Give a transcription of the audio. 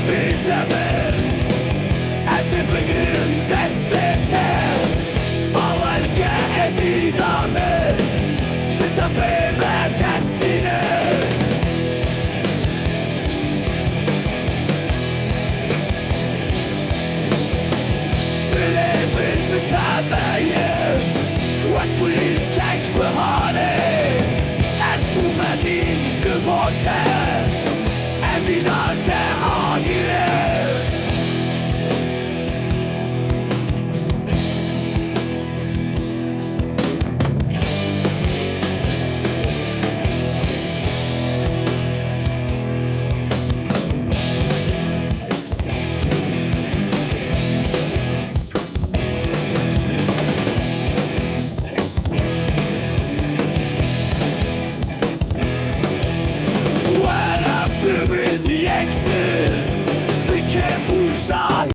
vidare. Bygger bästeter Bavalka är vidare. Sluta behöva kastine. Du lever betalar What will you take behind it? As for my din supporter And we not har you. Be careful, side.